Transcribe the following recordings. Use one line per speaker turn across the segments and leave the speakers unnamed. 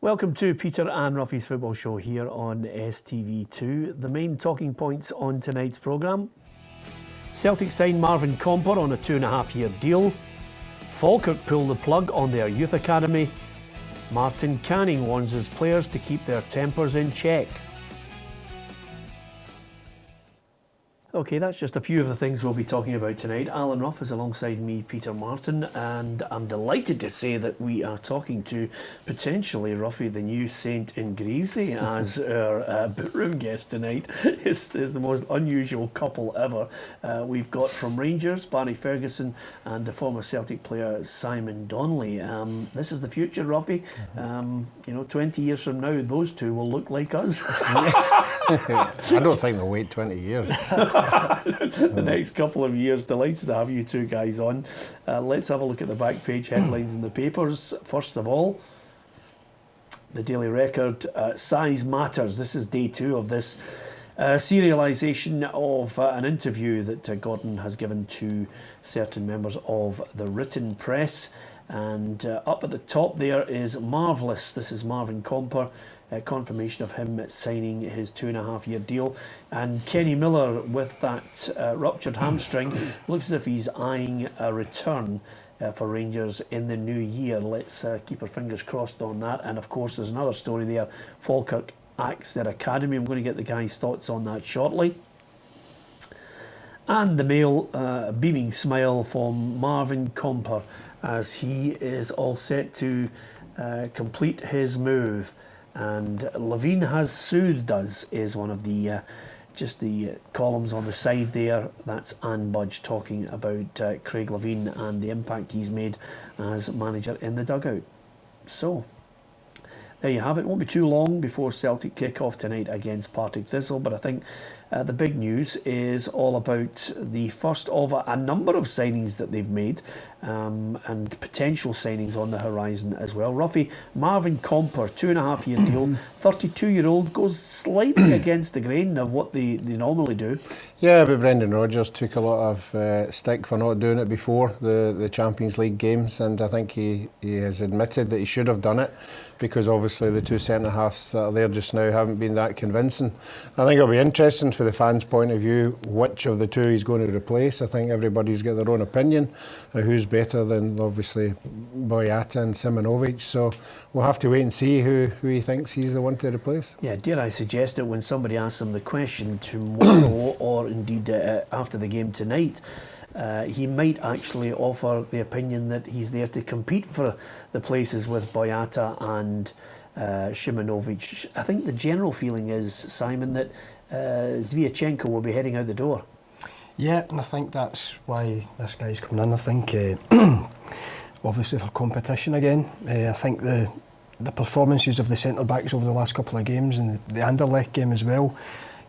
Welcome to Peter and Ruffy's Football Show here on STV2. The main talking points on tonight's programme: Celtic signed Marvin Compper on a 2.5-year deal. Falkirk pull the plug on their youth academy. Martin Canning warns his players to keep their tempers in check. Okay, that's just a few of the things we'll be talking about tonight. Alan Ruff is alongside me, Peter Martin, and I'm delighted to say that we are talking to potentially Ruffy, the new saint in Greavesy, as our bookroom guest tonight. It's the most unusual couple ever. We've got from Rangers, Barry Ferguson, and the former Celtic player Simon Donnelly. This is the future, Ruffy. 20 years from now, those two will look like us.
I don't think they'll wait 20 years.
The next couple of years. Delighted to have you two guys on. Let's have a look at the back page headlines in the papers. First of all, the Daily Record, size matters. This is day 2 of this serialisation of an interview that Gordon has given to certain members of the written press. And up at the top there is marvellous. This is Marvin Compper. Confirmation of him signing his 2.5-year deal, and Kenny Miller with that ruptured hamstring looks as if he's eyeing a return for Rangers in the new year. Let's keep our fingers crossed on that. And of course there's another story there: Falkirk axed their academy. I'm going to get the guy's thoughts on that shortly. And the Mail, beaming smile from Marvin Compper as he is all set to complete his move. And Levine has sued us is one of the just the columns on the side there. That's Anne Budge talking about Craig Levine and the impact he's made as manager in the dugout. So there you have it. It won't be too long before Celtic kick off tonight against Partick Thistle, but I think the big news is all about the first of a number of signings that they've made, and potential signings on the horizon as well. Ruffy, Marvin Compper, 2.5-year deal, 32-year-old, goes slightly against the grain of what they normally do.
Yeah, but Brendan Rodgers took a lot of stick for not doing it before the Champions League games, and I think he has admitted that he should have done it, because obviously the two centre-halves that are there just now haven't been that convincing. I think it'll be interesting for the fans' point of view which of the two he's going to replace. I think everybody's got their own opinion of who's better than obviously Boyata and Simonovic, so we'll have to wait and see who he thinks he's the one to replace.
Yeah, dare I suggest that when somebody asks him the question tomorrow or indeed after the game tonight, he might actually offer the opinion that he's there to compete for the places with Boyata and Simonovic. I think the general feeling is, Simon, that Zviachenko will be heading out the door.
Yeah, and I think that's why this guy's coming in. I think obviously for competition again. I think the performances of the centre-backs over the last couple of games, and the Anderlecht game as well,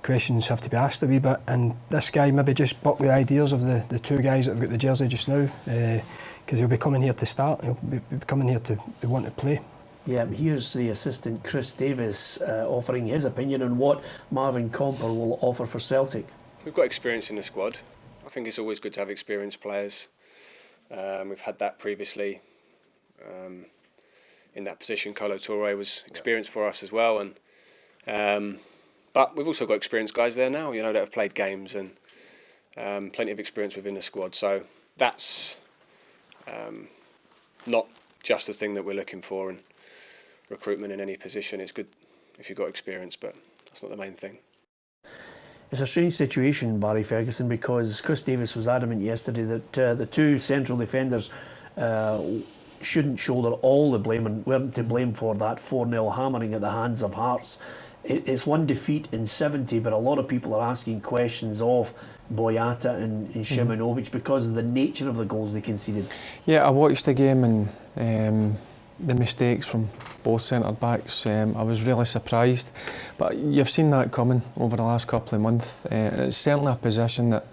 questions have to be asked a wee bit, and this guy maybe just bucked the ideas of the two guys that have got the jersey just now, because he'll be coming here to start, he'll be coming here to want to play.
Yeah, here's the assistant Chris Davis offering his opinion on what Marvin Compper will offer for Celtic.
We've got experience in the squad. I think it's always good to have experienced players. We've had that previously. In that position, Kolo Touré was experienced for us as well, and but we've also got experienced guys there now, that have played games and plenty of experience within the squad. So that's not just the thing that we're looking for in recruitment in any position. It's good if you've got experience, but that's not the main thing.
It's a strange situation, Barry Ferguson, because Chris Davis was adamant yesterday that the two central defenders shouldn't shoulder all the blame and weren't to blame for that 4-0 hammering at the hands of Hearts. It's one defeat in 70, but a lot of people are asking questions of Boyata and Simonovic because of the nature of the goals they conceded.
Yeah, I watched the game and the mistakes from both centre-backs, I was really surprised. But you've seen that coming over the last couple of months. It's certainly a position that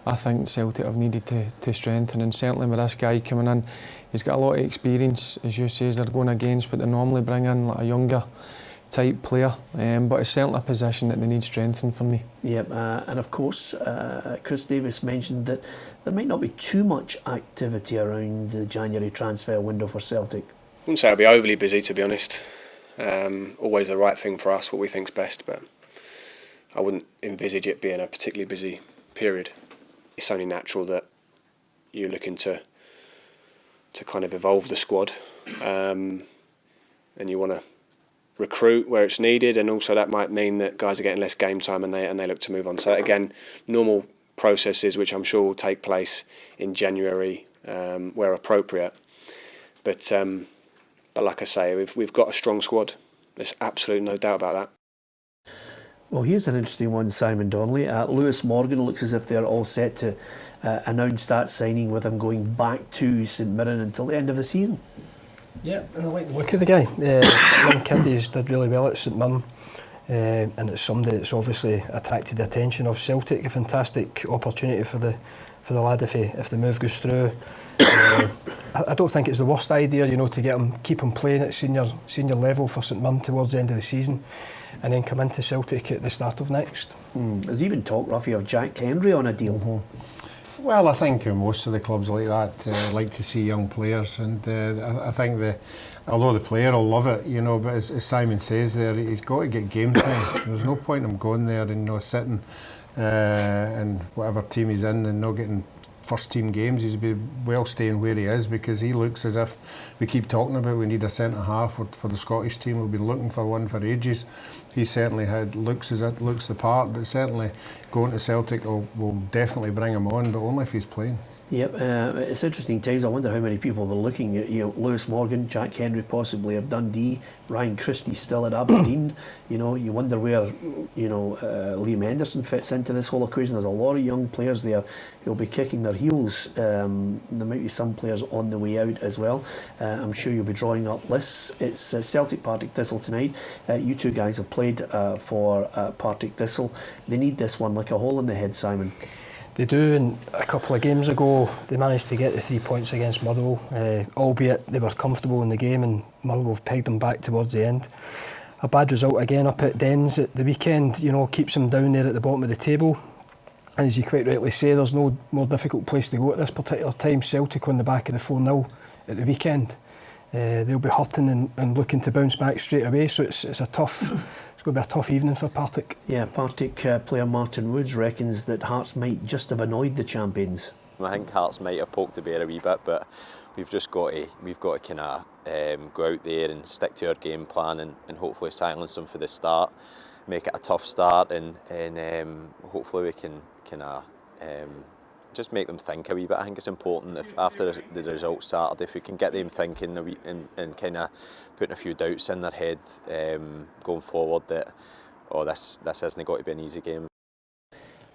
I think Celtic have needed to strengthen, and certainly with this guy coming in, he's got a lot of experience, as you say, they're going against what they normally bring in, like a younger type player, but it's certainly a position that they need strengthening for me.
Yep, and of course Chris Davis mentioned that there might not be too much activity around the January transfer window for Celtic.
I wouldn't say I'll be overly busy, to be honest. Always the right thing for us, what we think's best, but I wouldn't envisage it being a particularly busy period. It's only natural that you're looking to kind of evolve the squad, and you want to recruit where it's needed, and also that might mean that guys are getting less game time and they look to move on. So again, normal processes which I'm sure will take place in January where appropriate. But like I say, we've got a strong squad. There's absolutely no doubt about that.
Well, here's an interesting one, Simon Donnelly. Lewis Morgan looks as if they're all set to announce that signing, with him going back to St Mirren until the end of the season.
Yeah, and I like the look of the guy. Young kid, he's did really well at St Mirren, and it's somebody that's obviously attracted the attention of Celtic. A fantastic opportunity for the lad if the move goes through. I don't think it's the worst idea, to keep him playing at senior level for St Mirren towards the end of the season, and then come into Celtic at the start of next.
There's even talk, Ruffy, of Jack Henry on a deal.
Mm-hmm. Well, I think most of the clubs like that like to see young players, and I think although the player will love it, but as Simon says there, he's got to get game time. There's no point in him going there and sitting in whatever team he's in and not getting first team games. He's be well staying where he is, because he looks as if we keep talking about we need a centre half for the Scottish team. We've been looking for one for ages. He certainly looks the part, but certainly going to Celtic will definitely bring him on, but only if he's playing. Yep,
it's interesting times. I wonder how many people were looking at Lewis Morgan, Jack Henry possibly of Dundee, Ryan Christie still at Aberdeen. You wonder where Liam Henderson fits into this whole equation. There's a lot of young players there who'll be kicking their heels. There might be some players on the way out as well. I'm sure you'll be drawing up lists. It's Celtic Partick Thistle tonight. You two guys have played for Partick Thistle. They need this one like a hole in the head, Simon.
They do, and a couple of games ago they managed to get the 3 points against Motherwell, albeit they were comfortable in the game and Motherwell have pegged them back towards the end. A bad result again up at Dens at the weekend, keeps them down there at the bottom of the table. And as you quite rightly say, there's no more difficult place to go at this particular time. Celtic on the back of the 4-0 at the weekend. They'll be hurting and looking to bounce back straight away, so it's going to be a tough evening for Partick.
Yeah, Partick player Martin Woods reckons that Hearts might just have annoyed the champions.
I think Hearts might have poked the bear a wee bit, but we've got to kind of go out there and stick to our game plan and hopefully silence them for the start, make it a tough start, and hopefully we can kind of just make them think a wee bit. I think it's important if after the result Saturday, if we can get them thinking a wee, and kind of putting a few doubts in their head going forward, that this isn't got to be an easy game.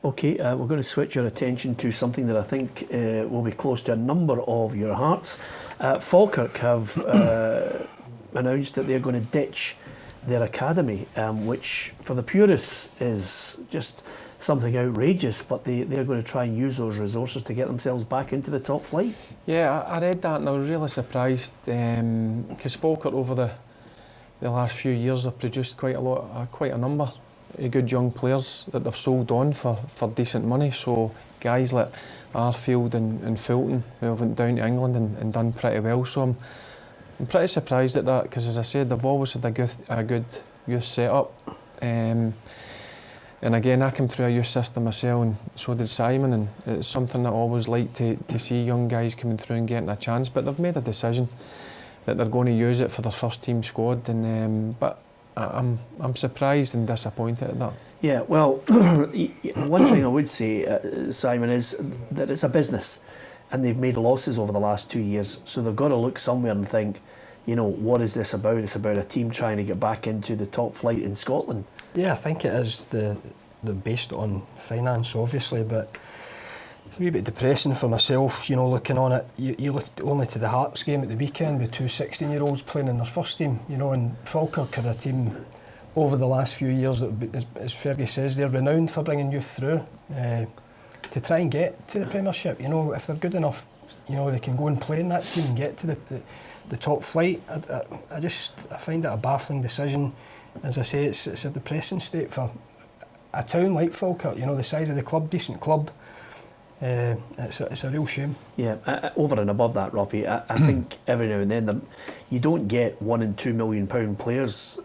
Okay, we're going to switch your attention to something that I think will be close to a number of your hearts. Falkirk have announced that they're going to ditch their academy, which for the purists is just something outrageous, but they're going to try and use those resources to get themselves back into the top flight.
Yeah, I read that and I was really surprised, because Falkirk over the last few years have produced quite a number of good young players that they've sold on for decent money. So guys like Arfield and Fulton, who have went down to England and done pretty well. So I'm pretty surprised at that, because as I said, they've always had a good youth setup. And again, I came through a youth system myself, and so did Simon, and it's something that I always like to see young guys coming through and getting a chance. But they've made a decision that they're going to use it for their first team squad, and but I'm surprised and disappointed at that.
Yeah, well, one thing I would say, Simon, is that it's a business, and they've made losses over the last 2 years, so they've got to look somewhere and think, what is this about? It's about a team trying to get back into the top flight in Scotland.
Yeah, I think it is the based on finance, obviously, but it's a wee bit depressing for myself, looking on it. You look only to the Hearts game at the weekend with two 16-year-olds playing in their first team, and Falkirk are a team over the last few years that, as Fergie says, they're renowned for bringing youth through to try and get to the Premiership. If they're good enough, they can go and play in that team and get to the top flight. I find it a baffling decision. As I say, it's a depressing state for a town like Falkirk, the size of the club, decent club. It's a real shame.
Yeah, over and above that, Ruffy, I think every now and then you don't get £1 and £2 million players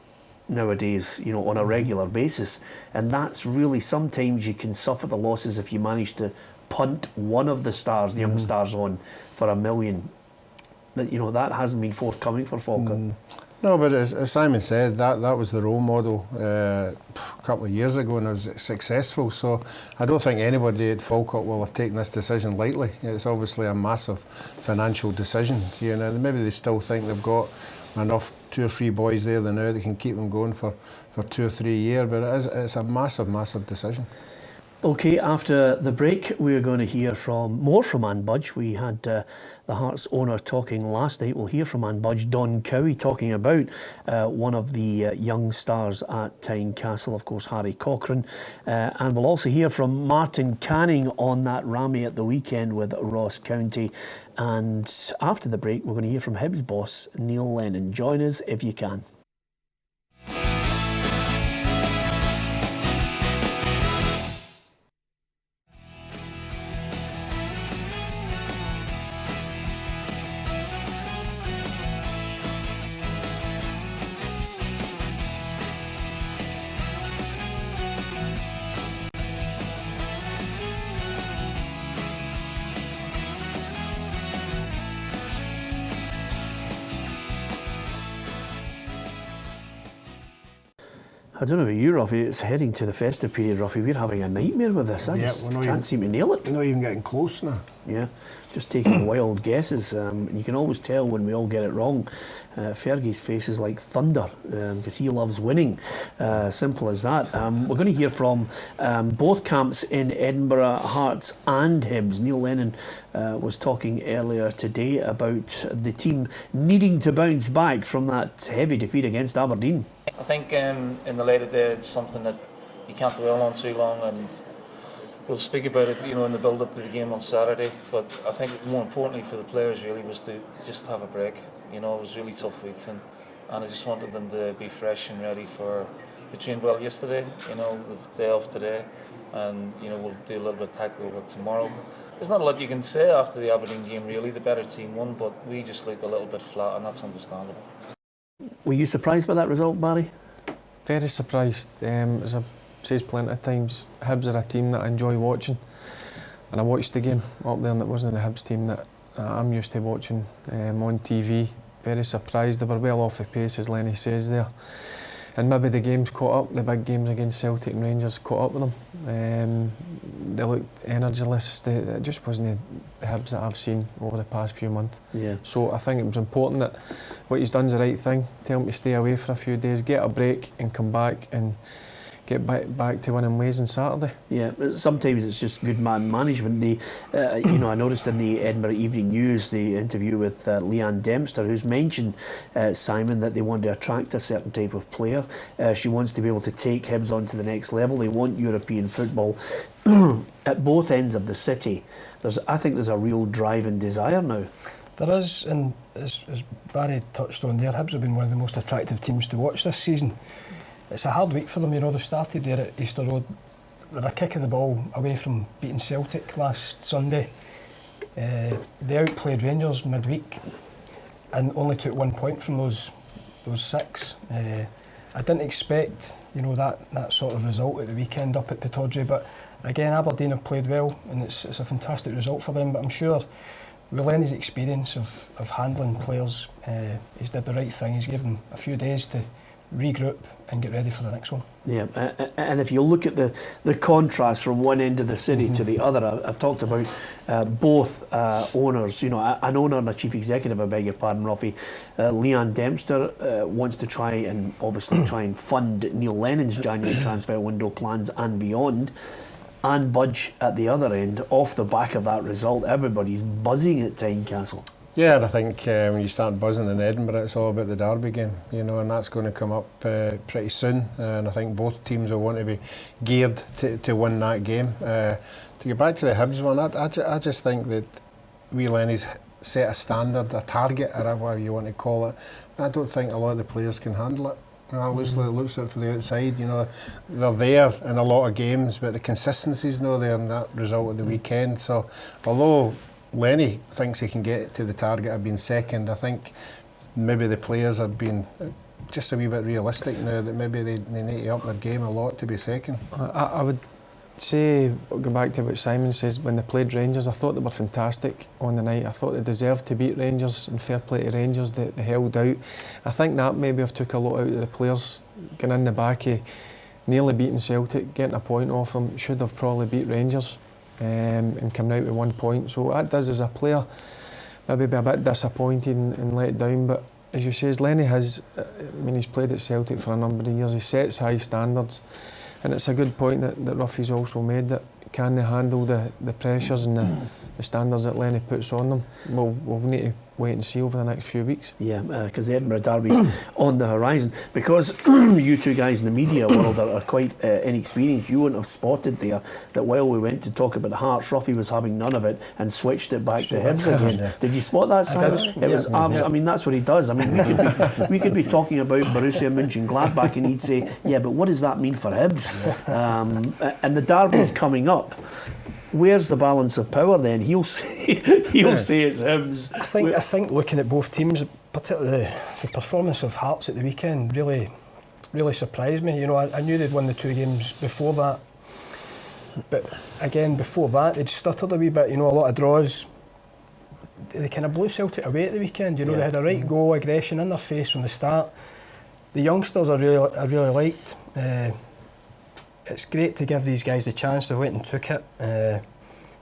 nowadays, you know, on a regular basis, and that's really, sometimes you can suffer the losses if you manage to punt one of the stars, the young stars, on for £1 million. That, you know, that hasn't been forthcoming for Falkirk.
No, but as Simon said, that was the role model a couple of years ago, and it was successful. So I don't think anybody at Falkirk will have taken this decision lightly. It's obviously a massive financial decision. You know, maybe they still think they've got enough 2 or 3 boys there now that can keep them going for 2 or 3 years. But it's a massive decision.
Okay, after the break, we're going to hear more from Ann Budge. We had the Hearts owner talking last night. We'll hear from Ann Budge, Don Cowie, talking about one of the young stars at Tynecastle, of course, Harry Cochrane. And we'll also hear from Martin Canning on that Rammy at the weekend with Ross County. And after the break, we're going to hear from Hibs boss Neil Lennon. Join us if you can. I don't know about you, Ruffy, it's heading to the festive period, Ruffy. We're having a nightmare with this. I just can't seem to nail it.
We're not even getting close now.
Yeah, just taking wild guesses. You can always tell when we all get it wrong. Fergie's face is like thunder because he loves winning. Simple as that. We're going to hear from both camps in Edinburgh, Hearts and Hibs. Neil Lennon was talking earlier today about the team needing to bounce back from that heavy defeat against Aberdeen.
I think in the later day it's something that you can't dwell on too long, and we'll speak about it, you know, in the build-up to the game on Saturday. But I think more importantly for the players really was to just have a break. You know, it was a really tough week for them, and I just wanted them to be fresh and ready for. We trained well yesterday, you know, the day off today, and you know we'll do a little bit of tactical work tomorrow. There's not a lot you can say after the Aberdeen game really. The better team won, but we just looked a little bit flat, and that's understandable.
Were you surprised by that result, Barry?
Very surprised. As I've said plenty of times, Hibs are a team that I enjoy watching, and I watched the game up there, and it wasn't the Hibs team that I'm used to watching on TV. Very surprised. They were well off the pace, as Lenny says there, and maybe the games caught up. The big games against Celtic and Rangers caught up with them. They looked energyless. It just wasn't the Hibs that I've seen over the past few months.
Yeah.
So I think it was important that what he's done's the right thing. Tell him to stay away for a few days, get a break, and come back and get back to winning ways on Saturday. Yeah,
sometimes it's just good man management. You know, I noticed in the Edinburgh Evening News the interview with Leanne Dempster, who's mentioned Simon that they want to attract a certain type of player. She wants to be able to take Hibs on to the next level. They want European football at both ends of the city. I think there's a real drive and desire now.
There is, and as Barry touched on there, Hibs have been one of the most attractive teams to watch this season. It's a hard week for them, you know. They've started there at Easter Road. They're a kick of the ball away from beating Celtic last Sunday. They outplayed Rangers midweek and only took 1 point from those 6. I didn't expect, you know, that sort of result at the weekend up at Pittodrie, but again, Aberdeen have played well, and it's a fantastic result for them. But I'm sure with Lenny's experience of handling players, he's did the right thing. He's given them a few days to regroup and get ready for the next one.
Yeah, and if you look at the contrast from one end of the city to the other, I've talked about both owners, you know, an owner and a chief executive, I beg your pardon, Ruffy. Leanne Dempster wants to try and fund Neil Lennon's January transfer window plans and beyond. And Budge at the other end, off the back of that result, everybody's buzzing at Tynecastle.
Yeah, and I think when you start buzzing in Edinburgh, it's all about the derby game, you know, and that's going to come up pretty soon. And I think both teams will want to be geared to win that game. To get back to the Hibs one, I just think that wee Lenny's set a standard, a target, or whatever you want to call it. I don't think a lot of the players can handle it. Looks like for the outside, you know, they're there in a lot of games, but the consistency's not there in that result of the weekend. So, although Lenny thinks he can get to the target of being second, I think maybe the players are being just a wee bit realistic now that maybe they need to up their game a lot to be second.
I would say, go back to what Simon says, when they played Rangers, I thought they were fantastic on the night. I thought they deserved to beat Rangers, and fair play to Rangers, they held out. I think that maybe have took a lot out of the players, getting in the back of nearly beating Celtic, getting a point off them, should have probably beat Rangers and coming out with 1 point. So that does, as a player, maybe be a bit disappointed and let down, but as you say, Lenny has, he's played at Celtic for a number of years, he sets high standards. And it's a good point that Ruffy's also made, that can they handle the pressures and the standards that Lenny puts on them? We'll need to wait and see over the next few weeks.
Yeah, because the Edinburgh Derby's on the horizon. Because you two guys in the media world are quite inexperienced, you wouldn't have spotted there that while we went to talk about the Hearts, Ruffy was having none of it and switched it back to Hibs again. Did you spot that, Simon? It was I mean, that's what he does. I mean, we could be talking about Borussia Mönchengladbach and he'd say, yeah, but what does that mean for Hibs? And the Derby's coming up. Where's the balance of power then? He'll say it's Hibs.
I think looking at both teams, particularly the performance of Hearts at the weekend, really surprised me. You know, I knew they'd won the 2 games before that, but again before that they'd stuttered a wee bit. You know, a lot of draws. They kind of blew Celtic away at the weekend. You know, they had a right go, aggression in their face from the start. The youngsters I really liked. It's great to give these guys the chance. They went and took it,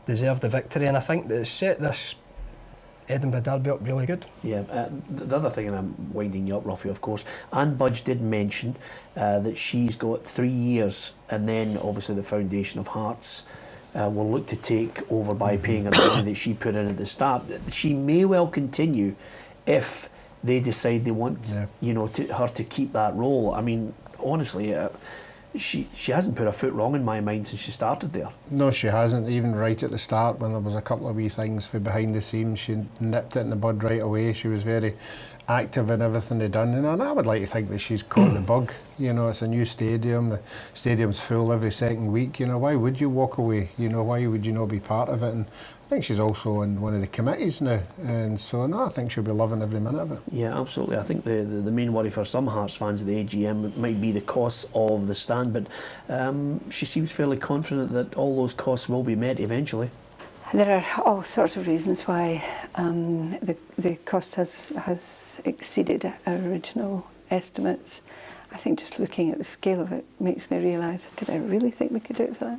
deserved the victory, and I think that it's set this Edinburgh Derby up really good. Yeah,
the other thing, and I'm winding you up, Ruffy, of course, Anne Budge did mention that she's got 3 years, and then obviously the foundation of Hearts will look to take over by paying her the money that she put in at the start. She may well continue if they decide they want, her to keep that role. I mean, honestly. She hasn't put a foot wrong in my mind since she started there. No,
she hasn't. Even right at the start, when there was a couple of wee things for behind the scenes, she nipped it in the bud right away. She was very active in everything they'd done, and I would like to think that she's caught the bug. You know, it's a new stadium. The stadium's full every second week. You know, why would you walk away? You know, why would you not be part of it? And I think she's also in one of the committees now, and so I think she'll be loving every minute of it.
Yeah, absolutely. I think the main worry for some Hearts fans at the AGM might be the costs of the stand, but she seems fairly confident that all those costs will be met eventually.
There are all sorts of reasons why the cost has exceeded our original estimates. I think just looking at the scale of it makes me realise, did I really think we could do it for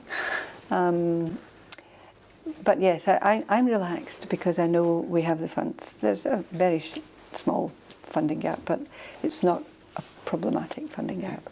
that? But yes, I'm relaxed because I know we have the funds. There's a very small funding gap, but it's not a problematic funding gap.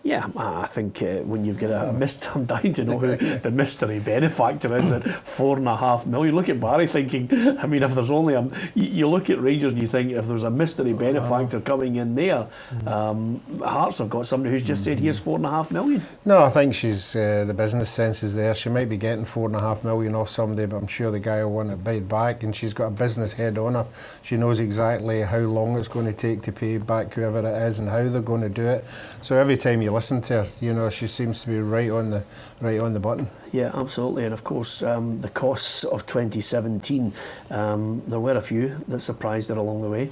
Yeah, I think when you've got I'm dying to know who the mystery benefactor is at $4.5 million. Look at Barry thinking, I mean, if there's only you look at Rangers and you think if there's a mystery benefactor coming in there, Hearts have got somebody who's just said here's $4.5 million.
No, I think she's the business sense is there. She might be getting $4.5 million off somebody, but I'm sure the guy will want to bite back, and she's got a business head on her. She knows exactly how long it's going to take to pay back whoever it is and how they're going to do it. So every time you listen to her, you know, she seems to be right on the button.
Yeah, absolutely. And of course, the costs of 2017, there were a few that surprised her along the way.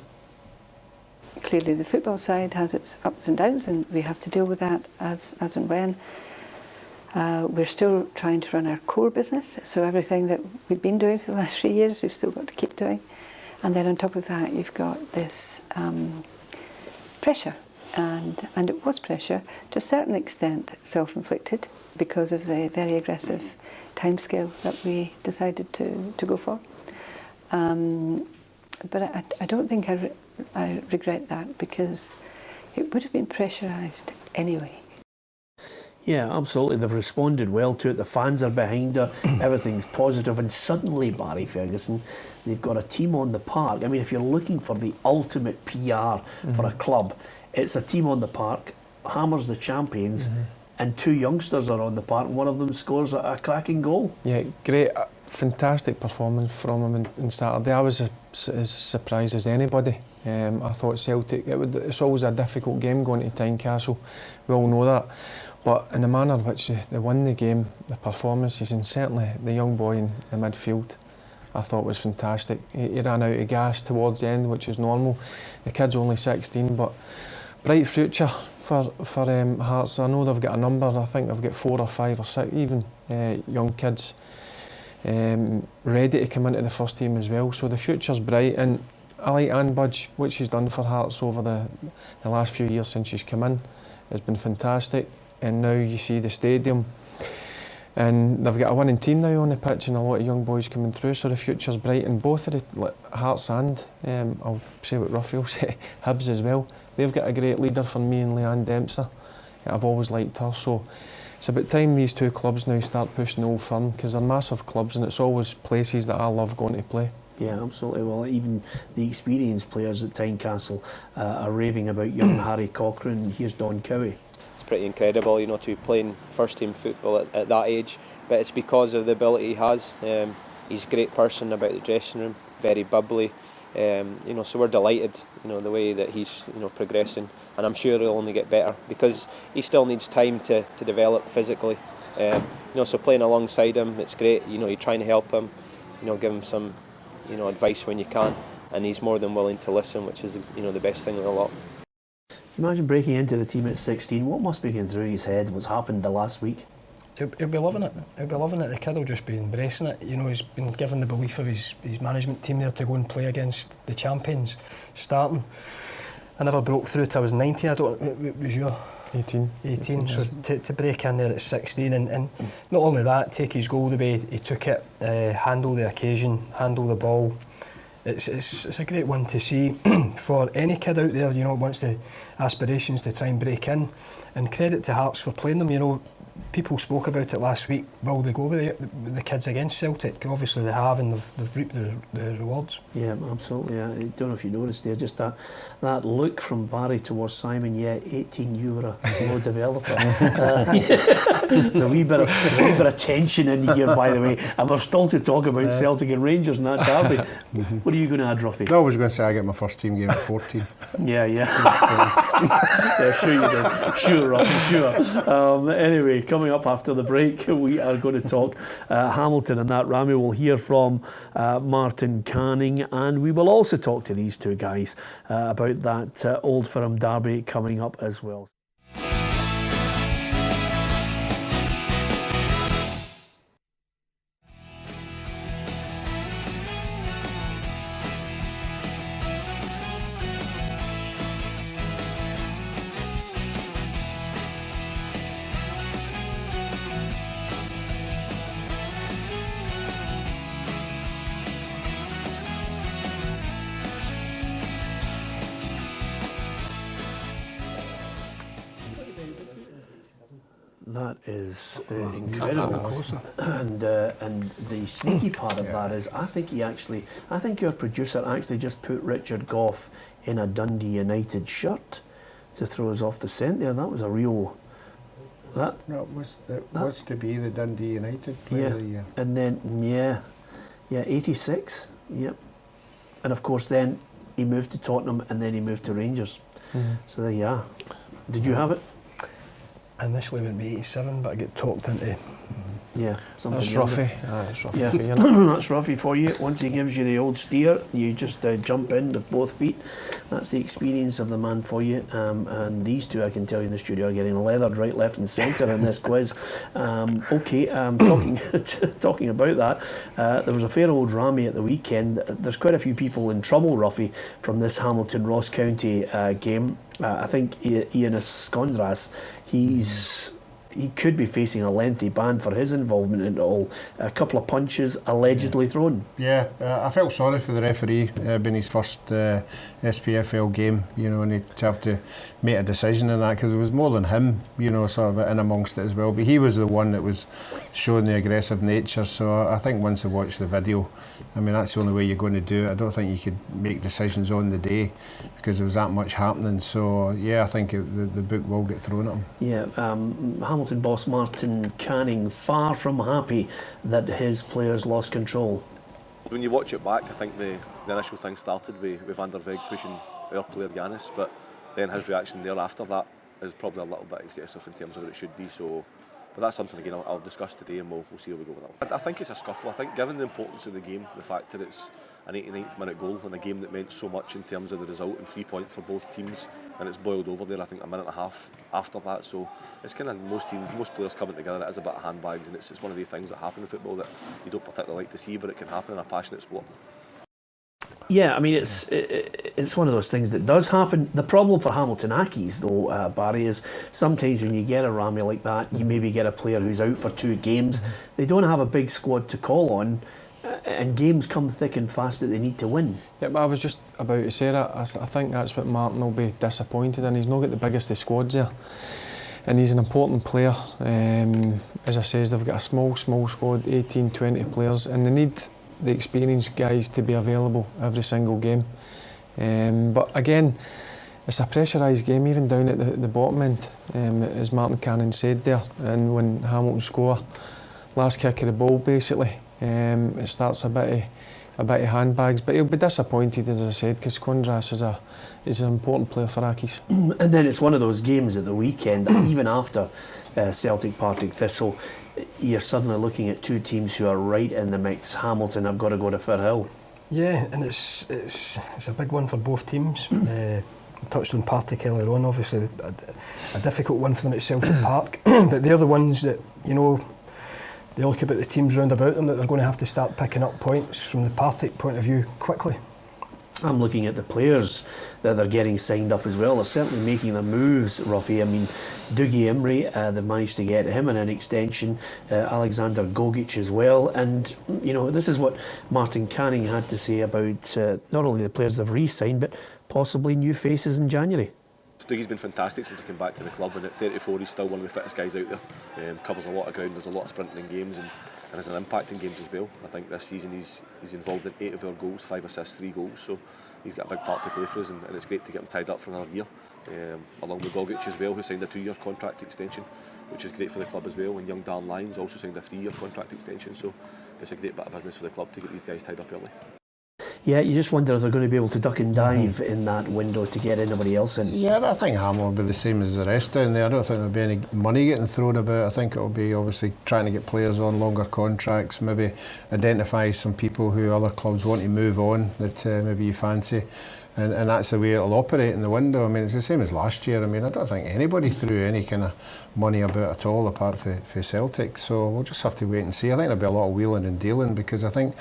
Clearly the football side has its ups and downs, and we have to deal with that as and when. We're still trying to run our core business, so everything that we've been doing for the last 3 years we've still got to keep doing. And then on top of that you've got this pressure. And it was pressure, to a certain extent self-inflicted, because of the very aggressive timescale that we decided to go for. But I don't think I regret that, because it would have been pressurised anyway.
Yeah, absolutely. They've responded well to it. The fans are behind her. Everything's positive. And suddenly, Barry Ferguson, they've got a team on the park. I mean, if you're looking for the ultimate PR for a club, it's a team on the park, hammers the champions, and 2 youngsters are on the park, and one of them scores a cracking goal.
Yeah, great, fantastic performance from him on Saturday. I was as surprised as anybody I thought Celtic, it's always a difficult game going to Tynecastle, we all know that, but in the manner in which they won the game, the performances, and certainly the young boy in the midfield, I thought was fantastic. He ran out of gas towards the end, which is normal. The kid's only 16, but bright future for Hearts. I know they've got a number, I think they've got 4 or 5 or 6 even young kids ready to come into the first team as well, so the future's bright. And I like Anne Budge, what she's done for Hearts over the last few years since she's come in. It's been fantastic, and now you see the stadium, and they've got a winning team now on the pitch and a lot of young boys coming through, so the future's bright in both of the Hearts and, I'll say what Ruffy will say, Hibs as well. They've got a great leader for me in Leanne Dempster. I've always liked her, so it's about time these two clubs now start pushing the Old Firm, because they're massive clubs and it's always places that I love going to play.
Yeah, absolutely. Well, even the experienced players at Tynecastle are raving about young Harry Cochrane. Here's Don Cowie.
It's pretty incredible, you know, to be playing first team football at that age, but it's because of the ability he has. He's a great person about the dressing room, very bubbly, you know, so we're delighted, you know, the way that he's, you know, progressing, and I'm sure he'll only get better because he still needs time to develop physically. You know, so playing alongside him, it's great. You know, you're trying to help him, you know, give him some, you know, advice when you can, and he's more than willing to listen, which is, you know, the best thing of the lot.
Imagine breaking into the team at 16. What must be going through his head? What's happened the last week?
He'll be loving it. He'll be loving it. The kid will just be embracing it. You know, he's been given the belief of his management team there to go and play against the champions, starting. I never broke through till I was 19. It was your 18. So to break in there at 16 and not only that, take his goal the way he took it, handle the occasion, handle the ball. It's a great one to see for any kid out there, you know, wants the aspirations to try and break in. And credit to Hearts for playing them. You know, people spoke about it last week. Will they go with the kids against Celtic? Obviously they have, and they've reaped the rewards.
Yeah, absolutely. I don't know if you noticed there, just that look from Barry towards Simon. Yeah, 18, you were a slow developer. There's a wee bit of tension in here, by the way. And we're still to talk about Celtic and Rangers and that derby. What are you going to add, Ruffy?
I was going to say I get my first team game at 14.
Yeah. Yeah, sure you did. Sure, Ruffy, sure. Anyway, coming up after the break, we are going to talk Hamilton and that. Rami will hear from Martin Canning, and we will also talk to these two guys about that Old Firm derby coming up as well. That is incredible, and the sneaky part of that is I think your producer actually just put Richard Gough in a Dundee United shirt to throw us off the scent there. That was a real. It
was to be the Dundee United player.
Yeah, and then 86. Yep, and of course then he moved to Tottenham and then he moved to Rangers. So there you are. Did you have it?
I initially went to 87, but I get talked into.
Yeah, something.
That's Ruffy. That's Ruffy.
Yeah, that's Ruffy for you. Once he gives you the old steer, you just jump in with both feet. That's the experience of the man for you. And these two, I can tell you in the studio, are getting leathered right, left and centre in this quiz. Talking about that, there was a fair old Rami at the weekend. There's quite a few people in trouble, Ruffy, from this Hamilton-Ross County game. I think Ian Skondras, he could be facing a lengthy ban for his involvement in it all. A couple of punches allegedly thrown.
Yeah, I felt sorry for the referee being his first SPFL game, you know, and he'd have to make a decision on that because there was more than him, you know, sort of in amongst it as well. But he was the one that was showing the aggressive nature. So I think once I watched the video, I mean, that's the only way you're going to do it. I don't think you could make decisions on the day because there was that much happening. So yeah, I think the book will get thrown at him.
Yeah, Hamilton boss Martin Canning far from happy that his players lost control.
When you watch it back, I think the initial thing started with Van der Veeg pushing our player Giannis, but then his reaction there after that is probably a little bit excessive in terms of what it should be. So, but that's something again I'll discuss today, and we'll see how we go with that. I think it's a scuffle. I think given the importance of the game, the fact that it's an 89th minute goal in a game that meant so much in terms of the result and 3 points for both teams, and it's boiled over there I think a minute and a half after that, so it's kind of most players coming together. It is a bit of handbags, and it's one of the things that happen in football that you don't particularly like to see, but it can happen in a passionate sport.
Yeah, I mean, it's one of those things that does happen. The problem for Hamilton Accies, though, Barry, is sometimes when you get a Rammy like that, you maybe get a player who's out for 2 games. They don't have a big squad to call on, and games come thick and fast that they need to win.
Yeah, but I was just about to say that. I think that's what Martin will be disappointed in. He's not got the biggest of squads there, and he's an important player. As I says, they've got a small squad, 18, 20 players, and they need the experienced guys to be available every single game. But again, it's a pressurised game, even down at the bottom end, as Martin Cannon said there. And when Hamilton score, last kick of the ball basically, it starts a bit of handbags. But he'll be disappointed, as I said, because Kondras is an important player for Accies.
And then it's one of those games at the weekend, even after Celtic Partick Thistle, you're suddenly looking at 2 teams who are right in the mix. Hamilton have got to go to Firhill.
Yeah, and it's a big one for both teams. I touched on Partick earlier on, obviously a difficult one for them at Celtic Park, but they're the ones that, you know, they look about the teams round about them that they're going to have to start picking up points from the Partick point of view quickly.
I'm looking at the players that they're getting signed up as well. They're certainly making their moves, Ruffy. I mean, Dougie Imrie, they've managed to get him in an extension, Alexander Gogic as well. And, you know, this is what Martin Canning had to say about not only the players they've re-signed, but possibly new faces in January.
Dougie's been fantastic since he came back to the club, and at 34 he's still one of the fittest guys out there. Covers a lot of ground, there's a lot of sprinting in games, and has an impact in games as well. I think this season he's involved in 8 of our goals, 5 assists, 3 goals, so he's got a big part to play for us, and it's great to get him tied up for another year. Along with Gogic as well, who signed a 2-year contract extension, which is great for the club as well, and young Dan Lyons also signed a 3-year contract extension, so it's a great bit of business for the club to get these guys tied up early.
Yeah, you just wonder if they're going to be able to duck and dive in that window to get anybody else in.
Yeah, I think Hamilton will be the same as the rest down there. I don't think there'll be any money getting thrown about. I think it'll be obviously trying to get players on longer contracts, maybe identify some people who other clubs want to move on that maybe you fancy. And that's the way it'll operate in the window. I mean, it's the same as last year. I mean, I don't think anybody threw any kind of money about at all apart from Celtic. So we'll just have to wait and see. I think there'll be a lot of wheeling and dealing because I think,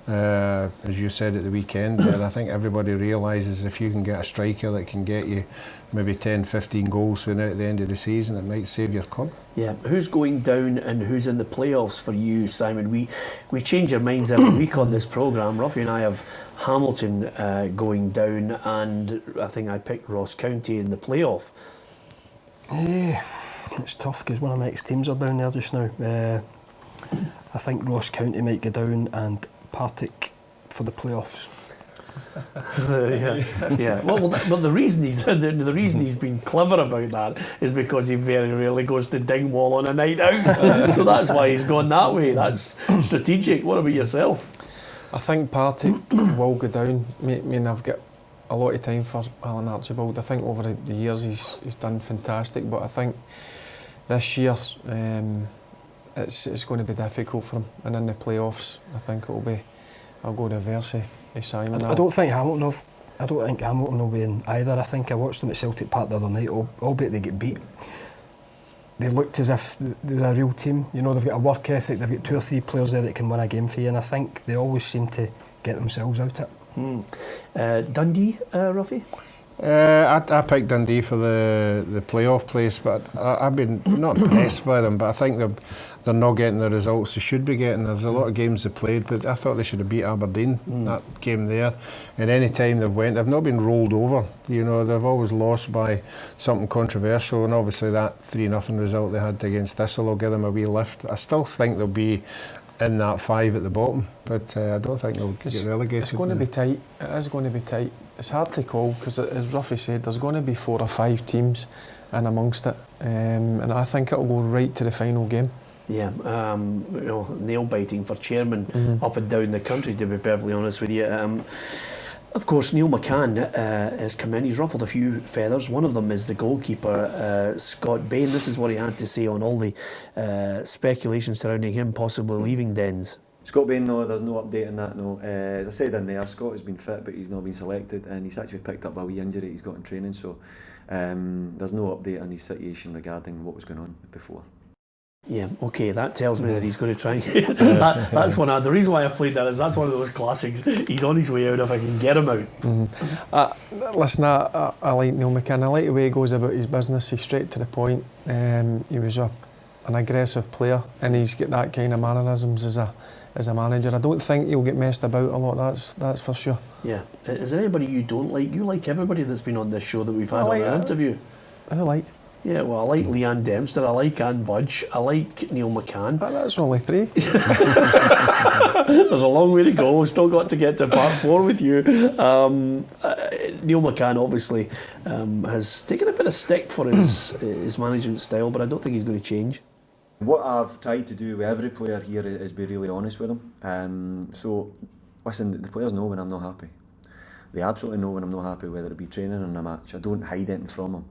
as you said at the weekend, I think everybody realises if you can get a striker that can get you maybe 10, 15 goals at the end of the season, it might save your club.
Yeah, who's going down and who's in the playoffs for you, Simon? We change our minds every week on this programme. Ruffy and I have Hamilton going down, and I think I picked Ross County in the playoff.
It's tough because one of my ex-teams are down there just now. I think Ross County might go down and Partick for the playoffs.
Yeah. Well, the reason he's been clever about that is because he very rarely goes to Dingwall on a night out. So that's why he's gone that way. That's strategic. What about yourself?
I think Partick will go down. I mean, I've got a lot of time for Alan Archibald. I think over the years he's done fantastic, but I think this year it's going to be difficult for him. And in the playoffs, I think I'll go reverse Simon.
I don't think Hamilton will be in either. I think I watched them at Celtic Park the other night, albeit they get beat. They looked as if they're a real team. You know, they've got a work ethic, they've got 2 or 3 players there that can win a game for you, and I think they always seem to get themselves out it.
Dundee, Ruffy?
I picked Dundee for the playoff place, but I've been not impressed by them, but I think they're not getting the results they should be getting. There's a lot of games they played, but I thought they should have beat Aberdeen, that game there. And any time they've not been rolled over. You know, they've always lost by something controversial, and obviously that 3-0 result they had against Thistle will give them a wee lift. I still think they'll be in that 5 at the bottom, but I don't think they'll get relegated.
It's going to be tight. It is going to be tight. It's hard to call because, as Ruffy said, there's going to be 4 or 5 teams in amongst it, and I think it'll go right to the final game.
Yeah, nail biting for chairman up and down the country, to be perfectly honest with you. Of course, Neil McCann has come in. He's ruffled a few feathers. One of them is the goalkeeper, Scott Bain. This is what he had to say on all the speculation surrounding him possibly leaving Dens.
Scott Bain, no, there's no update on that, no. As I said in there, Scott has been fit, but he's not been selected, and he's actually picked up a wee injury he's got in training, so there's no update on his situation regarding what was going on before.
Yeah, okay, that tells me that he's going to try and get that's one. The reason why I played that is that's one of those classics. He's on his way out if I can get him out.
Listen, I like Neil McCann. I like the way he goes about his business. He's straight to the point. He was an aggressive player, and he's got that kind of mannerisms as a manager. I don't think he'll get messed about a lot. That's for sure.
Yeah. Is there anybody you don't like? You like everybody that's been on this show that we've had on an interview.
I like.
Yeah, well, I like Leanne Dempster, I like Anne Budge, I like Neil McCann.
That's only 3.
There's a long way to go. We've still got to get to part 4 with you. Neil McCann obviously has taken a bit of stick for his management style, but I don't think he's going to change.
What I've tried to do with every player here is be really honest with them. So, listen, the players know when I'm not happy. They absolutely know when I'm not happy, whether it be training or in a match. I don't hide anything from them.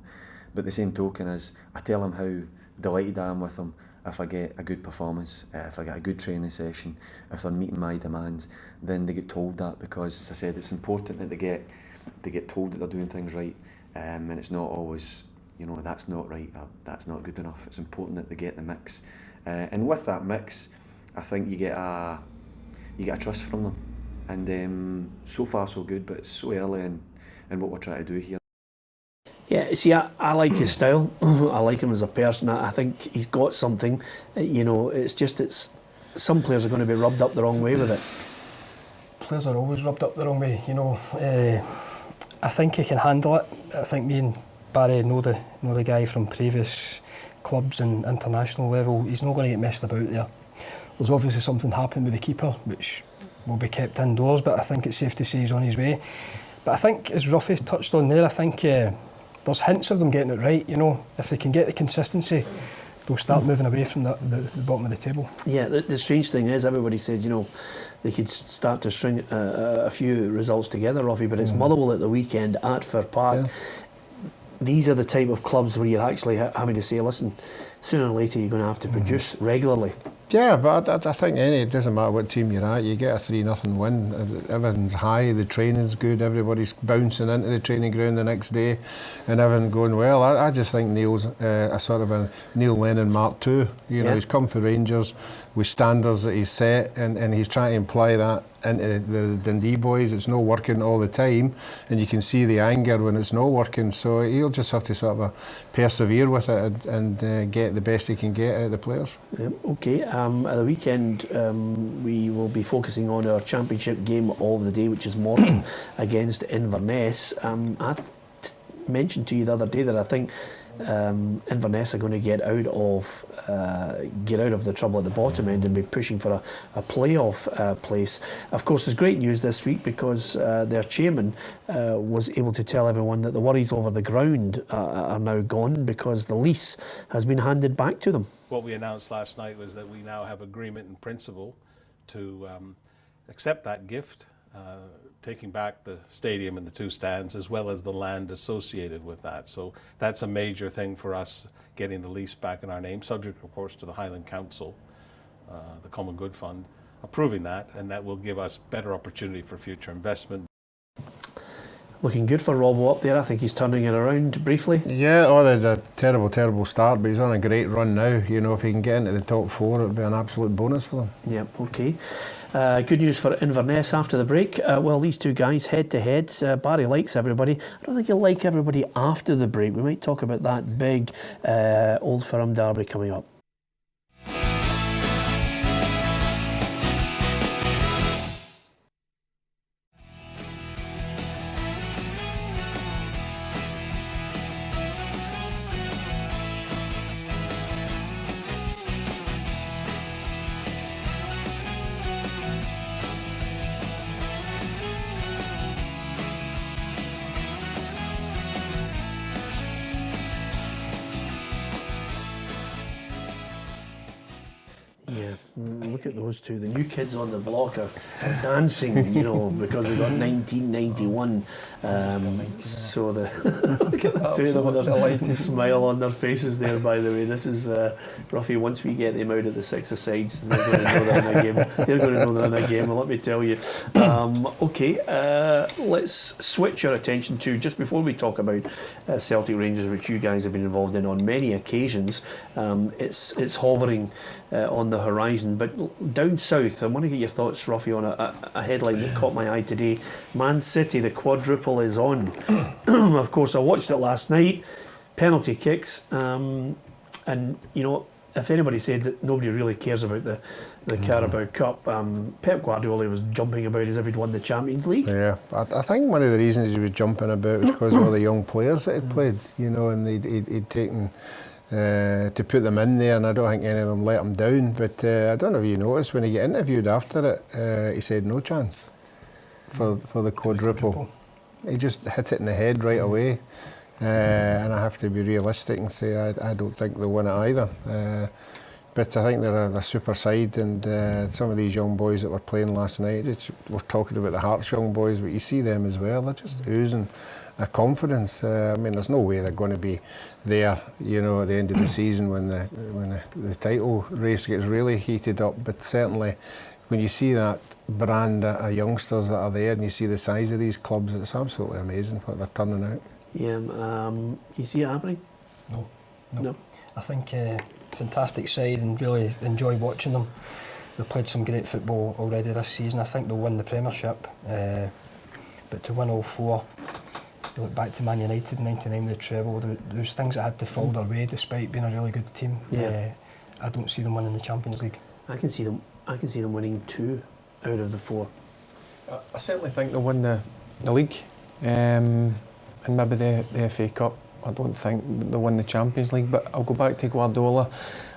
But the same token is, I tell them how delighted I am with them if I get a good performance, if I get a good training session, if they're meeting my demands, then they get told that, because, as I said, it's important that they get told that they're doing things right, and it's not always, that's not right, or that's not good enough. It's important that they get the mix, and with that mix, I think you get a trust from them, and so far so good, but it's so early in what we're trying to do here.
Yeah, see, I like his style. I like him as a person. I think he's got something. It's some players are going to be rubbed up the wrong way with it.
Players are always rubbed up the wrong way. I think he can handle it. I think me and Barry know the guy from previous clubs and international level. He's not going to get messed about there. There's obviously something happened with the keeper, which will be kept indoors. But I think it's safe to say he's on his way. But I think, as Ruffy touched on there, I think. There's hints of them getting it right, if they can get the consistency, they'll start moving away from the bottom of the table.
Yeah, the strange thing is, everybody said, they could start to string a few results together, Ruffy, but it's Motherwell at the weekend at Fir Park. Yeah. These are the type of clubs where you're actually having to say, listen, sooner or later you're going to have to produce regularly.
Yeah, but I think it doesn't matter what team you're at, you get a 3-0 win, everything's high, the training's good, everybody's bouncing into the training ground the next day and everything going well. I just think Neil's a sort of a Neil Lennon Mark II. He's come for Rangers with standards that he's set, and he's trying to imply that into the Dundee boys. It's not working all the time, and you can see the anger when it's not working, so he'll just have to sort of persevere with it and get the best he can get out of the players.
Okay, at the weekend we will be focusing on our championship game of the day, which is Morton against Inverness. I mentioned to you the other day that I think Inverness are going to get out of the trouble at the bottom end and be pushing for a playoff place. Of course, there's great news this week because their chairman was able to tell everyone that the worries over the ground are now gone because the lease has been handed back to them.
What we announced last night was that we now have agreement in principle to accept that gift, taking back the stadium and the 2 stands, as well as the land associated with that. So that's a major thing for us, getting the lease back in our name, subject, of course, to the Highland Council, the Common Good Fund, approving that, and that will give us better opportunity for future investment.
Looking good for Robbo up there. I think he's turning it around briefly.
Yeah, they had a terrible start, but he's on a great run now. If he can get into the top 4, it would be an absolute bonus for them.
Yeah, okay. Good news for Inverness after the break. Well, these two guys head to head. Barry likes everybody. I don't think he'll like everybody after the break. We might talk about that big Old Firm derby coming up. look at those two. The new kids on the block are dancing, you know, because they got 1991. So the look at the two of them with their smile on their faces there. By the way, this is Ruffy. Once we get them out at the six-a-sides, they're going to know they're in a game. They're going to know they're in a game. And let me tell you. Okay, let's switch our attention to, just before we talk about Celtic Rangers, which you guys have been involved in on many occasions. It's hovering on the horizon, but down south, I want to get your thoughts, Ruffy, on a headline that caught my eye today. Man City, the quadruple is on. Of course, I watched it last night. Penalty kicks, and you know, if anybody said that nobody really cares about the Carabao Cup, Pep Guardiola was jumping about as if he'd won the Champions League.
Yeah, I think one of the reasons he was jumping about was because of all the young players that had played, you know, and he'd taken to put them in there, and I don't think any of them let him down. But I don't know if you noticed, when he got interviewed after it, he said no chance for the quadruple. He just hit it in the head right away. And I have to be realistic and say I don't think they'll win it either. But I think they're a super side, and some of these young boys that were playing last night, we're talking about the Hearts young boys, but you see them as well, they're just oozing a confidence. I mean, there's no way they're going to be there, you know, at the end of the season when the title race gets really heated up, but certainly when you see that brand of youngsters that are there and you see the size of these clubs, it's absolutely amazing what they're turning out.
Yeah, you see it happening? No.
I think fantastic side, and really enjoy watching them. They've played some great football already this season. I think they'll win the Premiership, but to win all four, you look back to Man United in '99 with the treble, there was things that had to fall their way despite being a really good team.
Yeah.
I don't see them winning the Champions League.
I can see them winning 2 out of the 4.
I certainly think they'll win the league, and maybe the FA Cup. I don't think they'll win the Champions League, but I'll go back to Guardiola.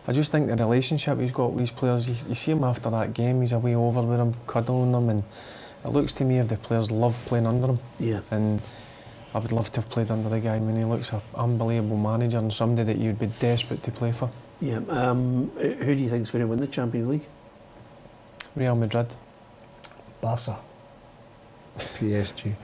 I just think the relationship he's got with these players, you see him after that game, he's away over with them, cuddling them, and it looks to me if the players love playing under him.
Yeah.
And I would love to have played under the guy. I mean, he looks an unbelievable manager and somebody that you'd be desperate to play for.
Yeah. Who do you think is going to win the Champions League?
Real Madrid.
Barca.
PSG.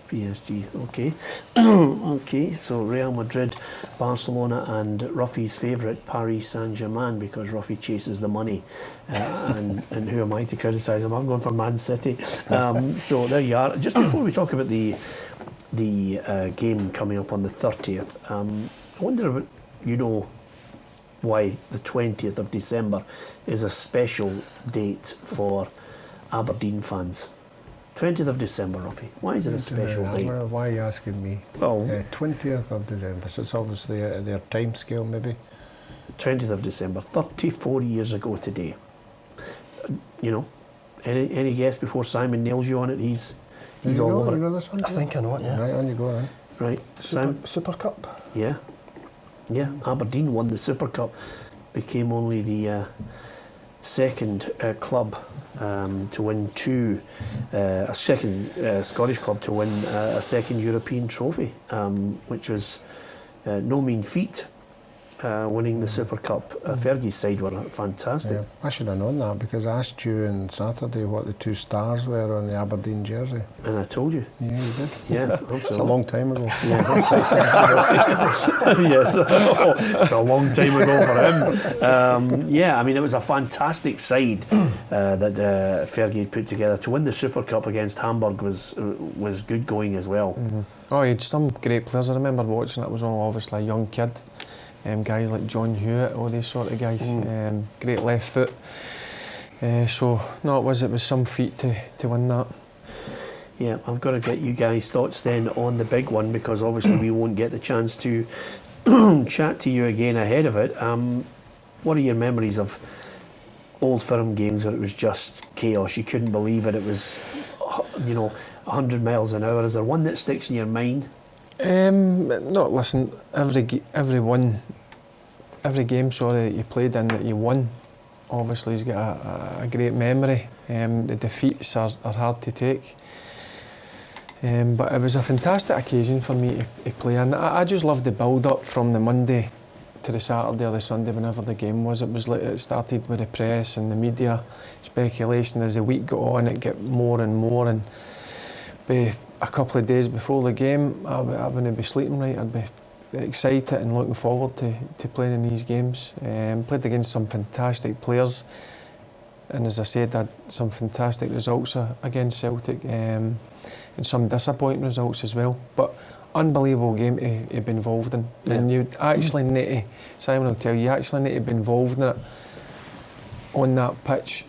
Okay. Okay, so Real Madrid, Barcelona, and Ruffy's favourite, Paris Saint-Germain, because Ruffy chases the money. And who am I to criticise him? I'm going for Man City. So there you are. Just before we talk about the game coming up on the 30th, I wonder, you know, why the 20th of December is a special date for Aberdeen fans. 20th of December, Ruffy. Why is it a special date?
Well, why are you asking me?
Oh.
20th of December, so it's obviously their time scale maybe.
20th of December, 34 years ago today. You know, any guess before Simon nails you on it? He's all over it.
You know this one?
I think I know it, yeah.
Right, on you go then.
Right.
Super Cup?
Yeah. Aberdeen won the Super Cup, became only the second club to win a second Scottish club to win a second European trophy, which was no mean feat. Winning the Super Cup. Fergie's side were fantastic.
Yeah, I should have known that because I asked you on Saturday what the 2 stars were on the Aberdeen jersey.
And I told you.
Yeah, you did.
Yeah, absolutely.
It's a long time ago.
Yeah, yes, it's a long time ago for him. Yeah, I mean, it was a fantastic side that Fergie had put together. To win the Super Cup against Hamburg was good going as well.
Mm-hmm. Oh, he had some great players. I remember watching it. I was all obviously a young kid. Guys like John Hewitt, all these sort of guys. Great left foot. So no, it was some feat to win that.
Yeah, I've got to get you guys' thoughts then on the big one, because obviously we won't get the chance to chat to you again ahead of it. What are your memories of Old Firm games where it was just chaos? You couldn't believe it. It was, 100 miles an hour. Is there one that sticks in your mind?
No, listen. Every game, that you played in that you won, obviously has got a great memory. The defeats are hard to take. But it was a fantastic occasion for me to play in. I just loved the build-up from the Monday to the Saturday or the Sunday, whenever the game was, it was like it started with the press and the media speculation. As the week got on, it got more and more, and by a couple of days before the game, I wouldn't be sleeping right. I'd be excited and looking forward to playing in these games. Played against some fantastic players, and as I said, had some fantastic results against Celtic, and some disappointing results as well. But unbelievable game to be involved in, and you actually need to, Simon will tell you, actually need to be involved in it on that pitch.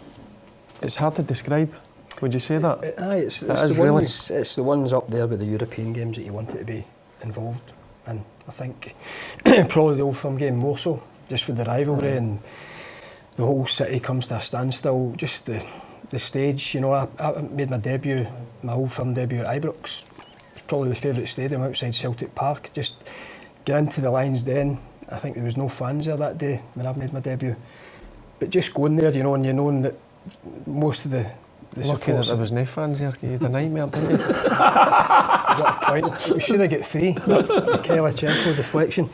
It's hard to describe. Would you say that?
It's the ones up there with the European games that you want it to be involved in. I think probably the Old Firm game more so, just with the rivalry and the whole city comes to a standstill. Just the stage, you know. I made my Old Firm debut at Ibrox. Probably the favourite stadium outside Celtic Park. Just get into the Lions Den. I think there was no fans there that day when I made my debut. But just going there, you know, and you knowing that most of the
lucky that there was no fans there, you had a nightmare, didn't you?
What a point. We should have got 3. The Kelachenko deflection.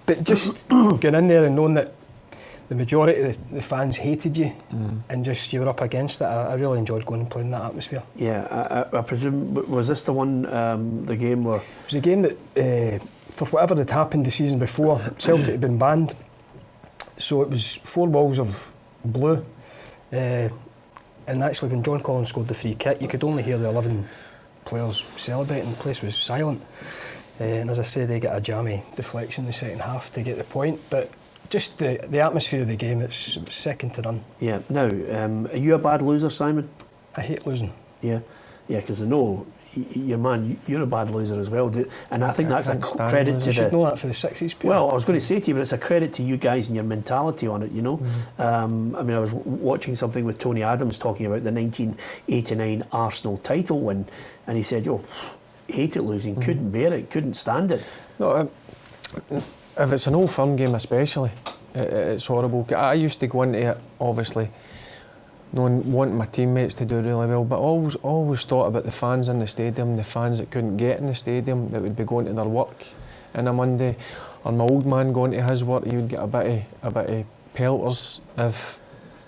But just going in there and knowing that the majority of the fans hated you and just you were up against it, I really enjoyed going and playing in that atmosphere.
Yeah, I presume, was this the one, the game where...
It was a game that, for whatever had happened the season before, Celtic had been banned. So it was 4 walls of blue. And actually when John Collins scored the free kick, you could only hear the 11 players celebrating. The place was silent. And as I say, they got a jammy deflection in the second half to get the point. But just the atmosphere of the game, it's second to none.
Yeah. Now, are you a bad loser, Simon?
I hate losing.
Yeah, because I know you're a bad loser as well, and I think that's a credit to
you should know that for the 60s.
Well, I was going to say to you, but it's a credit to you guys and your mentality on it, you know. I mean, I was watching something with Tony Adams talking about the 1989 Arsenal title win, and he said, hate it losing, couldn't bear it, couldn't stand it.
No, if it's an Old Firm game especially, it's horrible. I used to go into it, obviously, wanting my teammates to do really well, but I always thought about the fans in the stadium, the fans that couldn't get in the stadium, that would be going to their work on a Monday, or my old man going to his work. He would get a bit of pelters if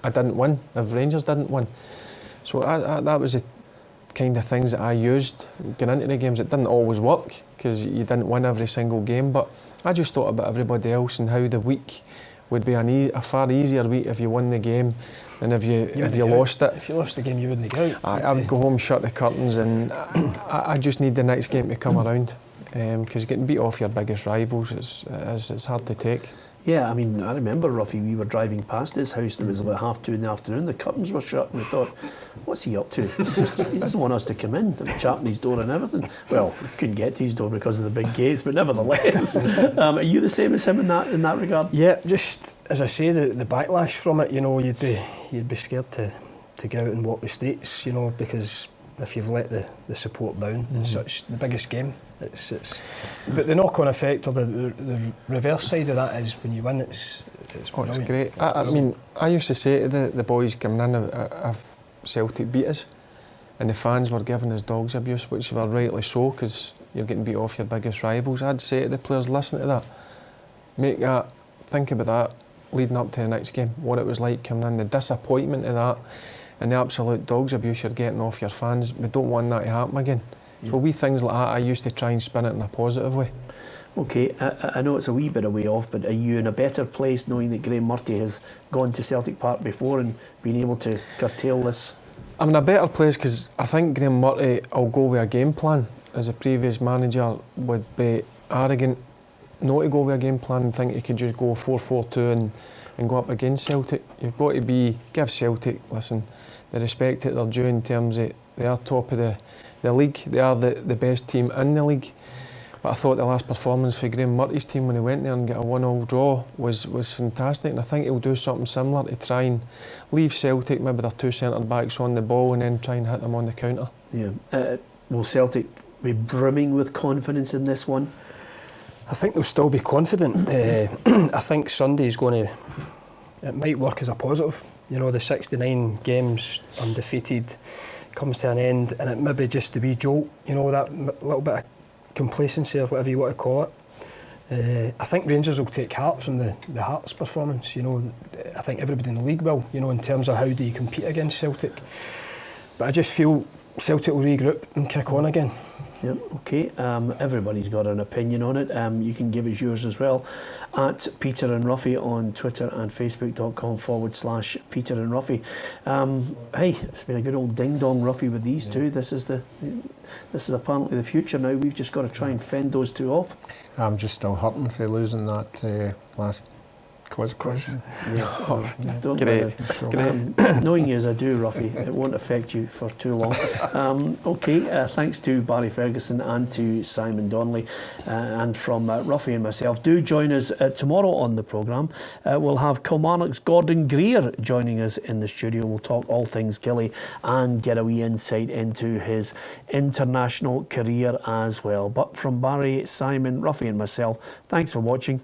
I didn't win, if Rangers didn't win. So that was the kind of things that I used going into the games. It didn't always work because you didn't win every single game, but I just thought about everybody else and how the week would be a far easier week if you won the game than if you lost it.
If you lost the game, you wouldn't go out.
I would go home, shut the curtains, and I just need the next game to come around, because getting beat off your biggest rivals it's hard to take.
Yeah, I mean, I remember, Ruffy, we were driving past his house and it was about 2:30 in the afternoon, the curtains were shut, and we thought, what's he up to? He doesn't want us to come in. They were chapping his door and everything. Well, we couldn't get to his door because of the big gates, but nevertheless. Are you the same as him in that regard?
Yeah, just as I say, the backlash from it, you know, you'd be scared to go out and walk the streets, you know, because if you've let the support down in such the biggest game, it's but the knock-on effect or the reverse side of that is when you win, it's
great. I mean, I used to say to the boys coming in if Celtic beat us, and the fans were giving us dogs abuse, which were rightly so, because you're getting beat off your biggest rivals. I'd say to the players, listen to that, think about that leading up to the next game, what it was like coming in, the disappointment of that, and the absolute dogs abuse you're getting off your fans. We don't want that to happen again. So wee things like that, I used to try and spin it in a positive way.
Okay, I know it's a wee bit of way off, but are you in a better place knowing that Graham Murty has gone to Celtic Park before and been able to curtail this?
I'm in a better place because I think Graham Murty will go with a game plan. As a previous manager would be arrogant not to go with a game plan and think he could just go 4-4-2 and go up against Celtic. You've got to give Celtic, listen, the respect that they're due in terms of they are top of the league, they are the best team in the league. But I thought the last performance for Graham Murty's team when he went there and got a 1-1 draw was fantastic, and I think he'll do something similar to try and leave Celtic, maybe their 2 centre-backs on the ball and then try and hit them on the counter.
Yeah. Will Celtic be brimming with confidence in this one?
I think they'll still be confident. I think Sunday's it might work as a positive. You know, the 69 games undefeated comes to an end, and it maybe just the wee jolt, you know, that little bit of complacency or whatever you want to call I think Rangers will take heart from the Hearts performance. You know, I think everybody in the league will. You know, in terms of how do you compete against Celtic. But I just feel Celtic will regroup and kick on again.
Yep, okay. Everybody's got an opinion on it. You can give us yours as well at Peter and Ruffy on Twitter and Facebook.com/Peter and Ruffy. Hey, it's been a good old ding dong Ruffy with these two. This is apparently the future now. We've just got to try and fend those two off.
I'm just still hurting for losing that last question.
Yeah, don't worry. Knowing you as I do, Ruffy, it won't affect you for too long. Okay, thanks to Barry Ferguson and to Simon Donnelly, and from Ruffy and myself. Do join us tomorrow on the programme. We'll have Kilmarnock's Gordon Greer joining us in the studio. We'll talk all things Killie and get a wee insight into his international career as well. But from Barry, Simon, Ruffy and myself, thanks for watching.